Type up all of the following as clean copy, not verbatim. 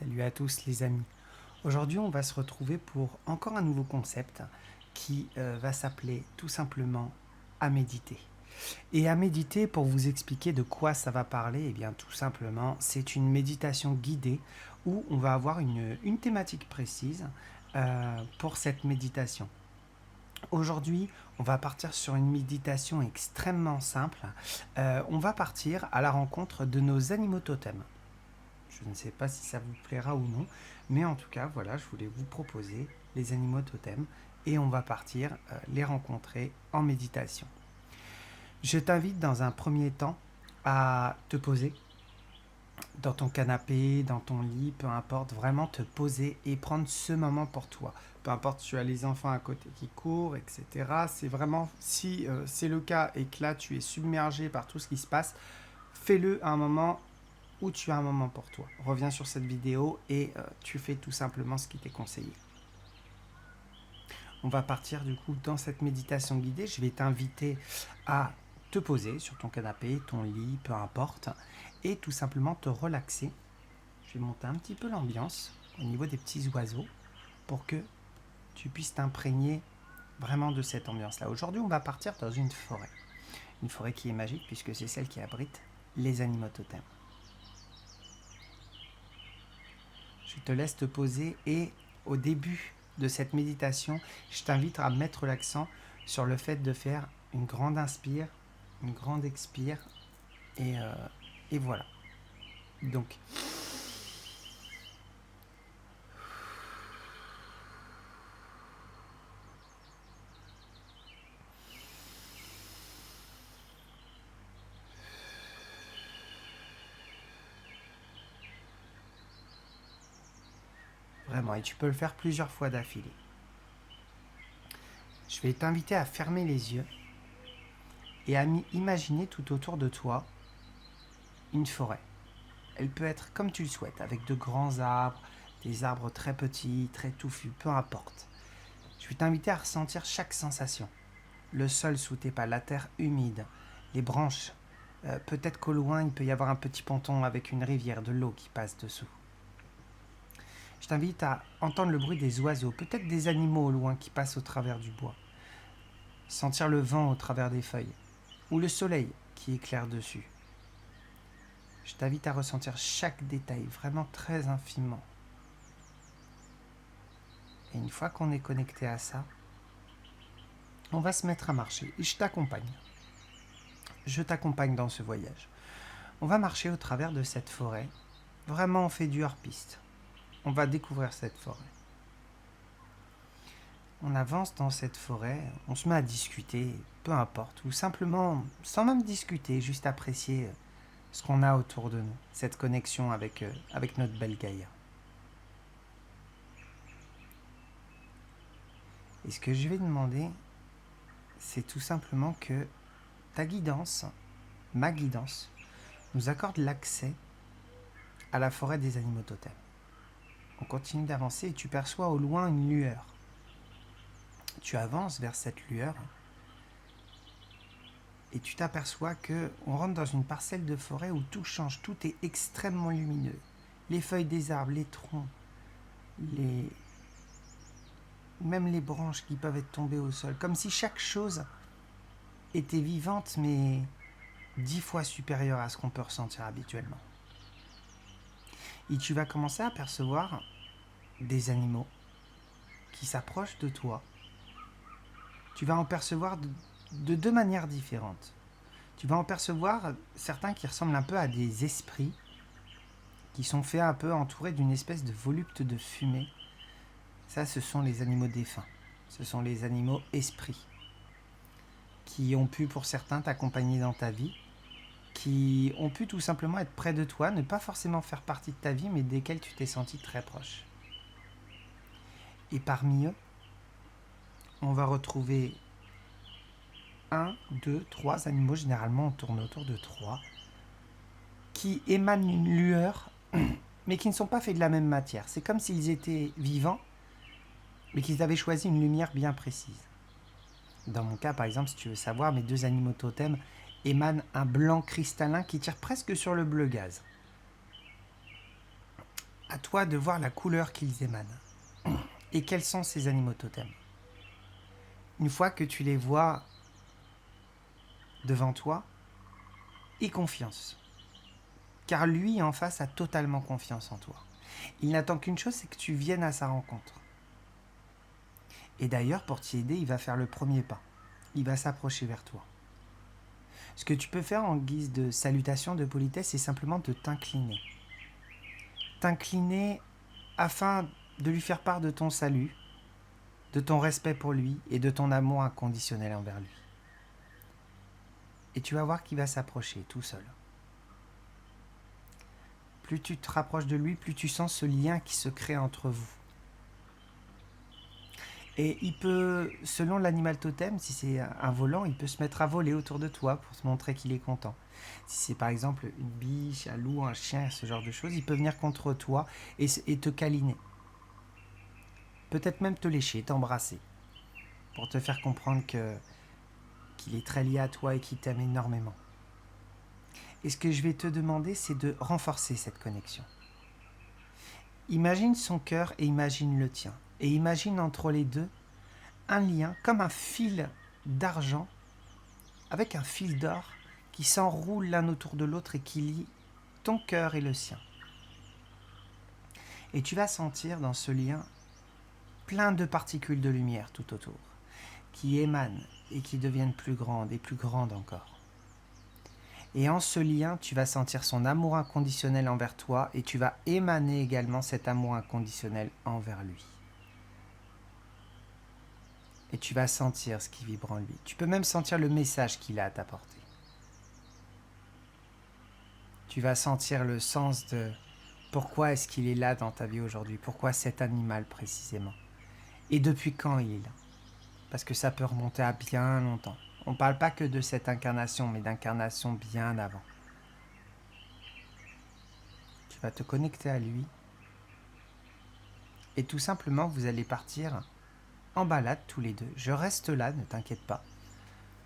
Salut à tous les amis. Aujourd'hui on va se retrouver pour encore un nouveau concept qui va s'appeler tout simplement à méditer. Et à méditer, pour vous expliquer de quoi ça va parler, eh bien tout simplement c'est une méditation guidée où on va avoir une thématique précise pour cette méditation. Aujourd'hui, on va partir sur une méditation extrêmement simple. On va partir à la rencontre de nos animaux totems. Je ne sais pas si ça vous plaira ou non, mais en tout cas, voilà, je voulais vous proposer les animaux totems et on va partir les rencontrer en méditation. Je t'invite dans un premier temps à te poser dans ton canapé, dans ton lit, peu importe, vraiment te poser et prendre ce moment pour toi. Peu importe, tu as les enfants à côté qui courent, etc. C'est vraiment, si c'est le cas et que là tu es submergé par tout ce qui se passe, fais-le à un moment où tu as un moment pour toi. Reviens sur cette vidéo et tu fais tout simplement ce qui t'est conseillé. On va partir du coup dans cette méditation guidée. Je vais t'inviter à te poser sur ton canapé, ton lit, peu importe, et tout simplement te relaxer. Je vais monter un petit peu l'ambiance au niveau des petits oiseaux pour que tu puisses t'imprégner vraiment de cette ambiance-là. Aujourd'hui, on va partir dans une forêt. Une forêt qui est magique puisque c'est celle qui abrite les animaux totems. Je te laisse te poser et au début de cette méditation, je t'invite à mettre l'accent sur le fait de faire une grande inspire, une grande expire et voilà. Donc, vraiment, et tu peux le faire plusieurs fois d'affilée. Je vais t'inviter à fermer les yeux et à imaginer tout autour de toi une forêt. Elle peut être comme tu le souhaites, avec de grands arbres, des arbres très petits, très touffus, peu importe. Je vais t'inviter à ressentir chaque sensation. Le sol sous tes pas, la terre humide, les branches. Peut-être qu'au loin, il peut y avoir un petit ponton avec une rivière, de l'eau qui passe dessous. Je t'invite à entendre le bruit des oiseaux, peut-être des animaux au loin qui passent au travers du bois. Sentir le vent au travers des feuilles, ou le soleil qui éclaire dessus. Je t'invite à ressentir chaque détail, vraiment très infiniment. Et une fois qu'on est connecté à ça, on va se mettre à marcher et je t'accompagne. Je t'accompagne dans ce voyage. On va marcher au travers de cette forêt. Vraiment, on fait du hors-piste. On va découvrir cette forêt. On avance dans cette forêt, on se met à discuter, peu importe, ou simplement, sans même discuter, juste apprécier ce qu'on a autour de nous, cette connexion avec notre belle Gaïa. Et ce que je vais demander, c'est tout simplement que ta guidance, ma guidance, nous accorde l'accès à la forêt des animaux totems. On continue d'avancer et tu perçois au loin une lueur. Tu avances vers cette lueur et tu t'aperçois qu'on rentre dans une parcelle de forêt où tout change, tout est extrêmement lumineux. Les feuilles des arbres, les troncs, même les branches qui peuvent être tombées au sol, comme si chaque chose était vivante mais 10 fois supérieure à ce qu'on peut ressentir habituellement. Et tu vas commencer à percevoir des animaux qui s'approchent de toi. Tu vas en percevoir de deux manières différentes. Tu vas en percevoir certains qui ressemblent un peu à des esprits, qui sont faits un peu entourés d'une espèce de volupte de fumée. Ça, ce sont les animaux défunts. Ce sont les animaux esprits, qui ont pu pour certains t'accompagner dans ta vie, qui ont pu tout simplement être près de toi, ne pas forcément faire partie de ta vie, mais desquels tu t'es senti très proche. Et parmi eux, on va retrouver 1, 2, 3 animaux, généralement on tourne autour de 3, qui émanent une lueur, mais qui ne sont pas faits de la même matière. C'est comme s'ils étaient vivants, mais qu'ils avaient choisi une lumière bien précise. Dans mon cas, par exemple, si tu veux savoir, mes 2 animaux totems émanent un blanc cristallin qui tire presque sur le bleu gaz. À toi de voir la couleur qu'ils émanent. Et quels sont ces animaux totems. Une fois que tu les vois devant toi, aie confiance. Car lui, en face, a totalement confiance en toi. Il n'attend qu'une chose, c'est que tu viennes à sa rencontre. Et d'ailleurs, pour t'y aider, il va faire le premier pas. Il va s'approcher vers toi. Ce que tu peux faire en guise de salutation, de politesse, c'est simplement de t'incliner. T'incliner afin de lui faire part de ton salut, de ton respect pour lui et de ton amour inconditionnel envers lui. Et tu vas voir qu'il va s'approcher tout seul. Plus tu te rapproches de lui, plus tu sens ce lien qui se crée entre vous. Et il peut, selon l'animal totem, si c'est un volant, il peut se mettre à voler autour de toi pour te montrer qu'il est content. Si c'est par exemple une biche, un loup, un chien, ce genre de choses, il peut venir contre toi et te câliner. Peut-être même te lécher, t'embrasser, pour te faire comprendre qu'il est très lié à toi et qu'il t'aime énormément. Et ce que je vais te demander, c'est de renforcer cette connexion. Imagine son cœur et imagine le tien. Et imagine entre les deux un lien comme un fil d'argent avec un fil d'or qui s'enroule l'un autour de l'autre et qui lie ton cœur et le sien. Et tu vas sentir dans ce lien plein de particules de lumière tout autour, qui émanent et qui deviennent plus grandes encore. Et en ce lien, tu vas sentir son amour inconditionnel envers toi et tu vas émaner également cet amour inconditionnel envers lui. Et tu vas sentir ce qui vibre en lui. Tu peux même sentir le message qu'il a à t'apporter. Tu vas sentir le sens de pourquoi est-ce qu'il est là dans ta vie aujourd'hui, pourquoi cet animal précisément, et depuis quand il est là. Parce que ça peut remonter à bien longtemps. On ne parle pas que de cette incarnation, mais d'incarnation bien avant. Tu vas te connecter à lui et tout simplement vous allez partir en balade tous les deux. Je reste là, ne t'inquiète pas.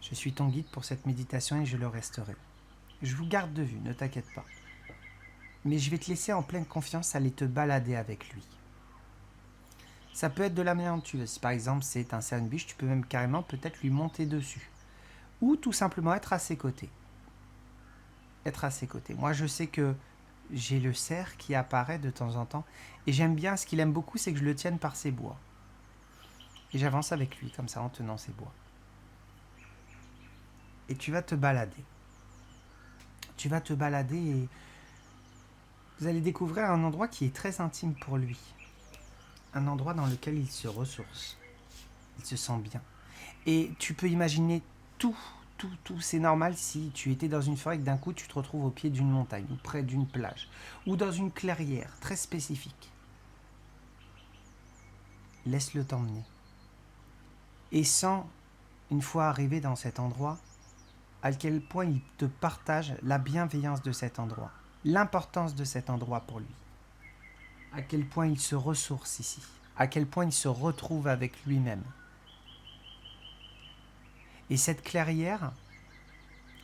Je suis ton guide pour cette méditation et je le resterai. Je vous garde de vue, ne t'inquiète pas. Mais je vais te laisser en pleine confiance aller te balader avec lui. Ça peut être de la manière dont tu veux. Si par exemple c'est un cerf une biche, tu peux même carrément peut-être lui monter dessus. Ou tout simplement être à ses côtés. Être à ses côtés. Moi je sais que j'ai le cerf qui apparaît de temps en temps. Et j'aime bien, ce qu'il aime beaucoup, c'est que je le tienne par ses bois. Et j'avance avec lui comme ça en tenant ses bois. Et tu vas te balader. Tu vas te balader et vous allez découvrir un endroit qui est très intime pour lui. Un endroit dans lequel il se ressource. Il se sent bien. Et tu peux imaginer tout. C'est normal si tu étais dans une forêt et que d'un coup tu te retrouves au pied d'une montagne ou près d'une plage ou dans une clairière très spécifique. Laisse-le t'emmener. Et sens, une fois arrivé dans cet endroit, à quel point il te partage la bienveillance de cet endroit, l'importance de cet endroit pour lui, à quel point il se ressource ici, à quel point il se retrouve avec lui-même. Et cette clairière,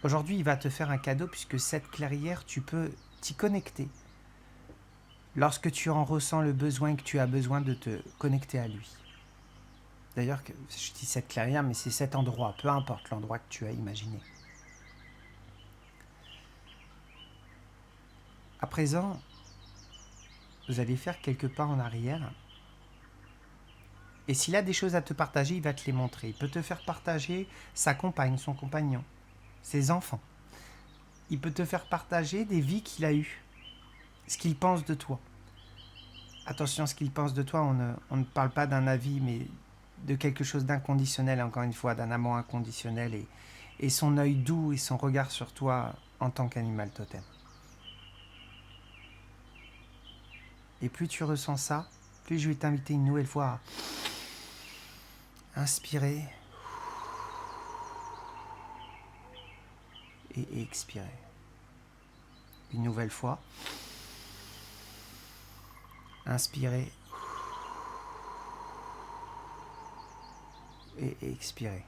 aujourd'hui il va te faire un cadeau puisque cette clairière, tu peux t'y connecter lorsque tu en ressens le besoin et que tu as besoin de te connecter à lui. D'ailleurs, je dis cette clairière, mais c'est cet endroit, peu importe l'endroit que tu as imaginé. À présent, vous allez faire quelques pas en arrière. Et s'il a des choses à te partager, il va te les montrer. Il peut te faire partager sa compagne, son compagnon, ses enfants. Il peut te faire partager des vies qu'il a eues, ce qu'il pense de toi. Attention, ce qu'il pense de toi, on ne parle pas d'un avis, mais de quelque chose d'inconditionnel, encore une fois, d'un amour inconditionnel et son œil doux et son regard sur toi en tant qu'animal totem. Et plus tu ressens ça, plus je vais t'inviter une nouvelle fois à inspirer et expirer. Une nouvelle fois. Inspirer et expirer.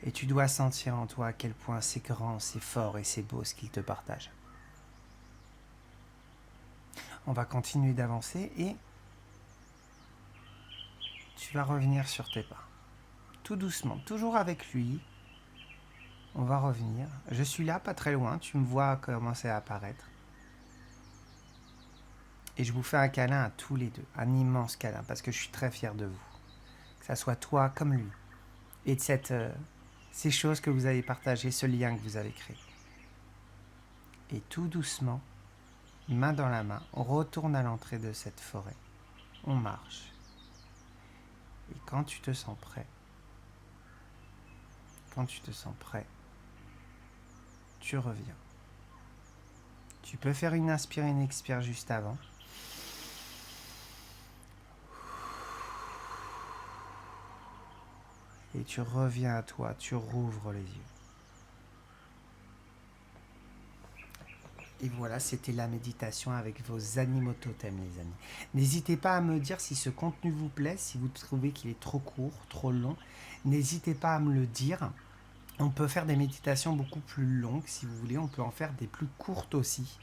Et tu dois sentir en toi à quel point c'est grand, c'est fort et c'est beau ce qu'il te partage. On va continuer d'avancer et tu vas revenir sur tes pas. Tout doucement, toujours avec lui. On va revenir. Je suis là, pas très loin. Tu me vois commencer à apparaître. Et je vous fais un câlin à tous les deux. Un immense câlin, parce que je suis très fier de vous. Que ça soit toi comme lui. Et de ces choses que vous avez partagées, ce lien que vous avez créé. Et tout doucement, main dans la main, on retourne à l'entrée de cette forêt. On marche. Et quand tu te sens prêt, tu reviens. Tu peux faire une inspire et une expire juste avant. Et tu reviens à toi, tu rouvres les yeux. Et voilà, c'était la méditation avec vos animaux totems, les amis. N'hésitez pas à me dire si ce contenu vous plaît, si vous trouvez qu'il est trop court, trop long. N'hésitez pas à me le dire. On peut faire des méditations beaucoup plus longues, si vous voulez. On peut en faire des plus courtes aussi.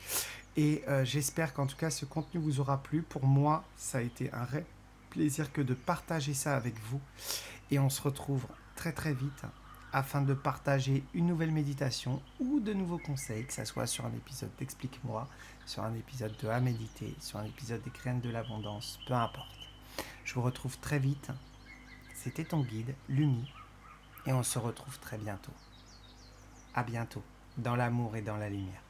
Et j'espère qu'en tout cas, ce contenu vous aura plu. Pour moi, ça a été un réel plaisir que de partager ça avec vous. Et on se retrouve très très vite afin de partager une nouvelle méditation ou de nouveaux conseils, que ce soit sur un épisode d'Explique-moi, sur un épisode de À méditer, sur un épisode des graines de l'abondance, peu importe. Je vous retrouve très vite. C'était ton guide, Lumi, et on se retrouve très bientôt. À bientôt, dans l'amour et dans la lumière.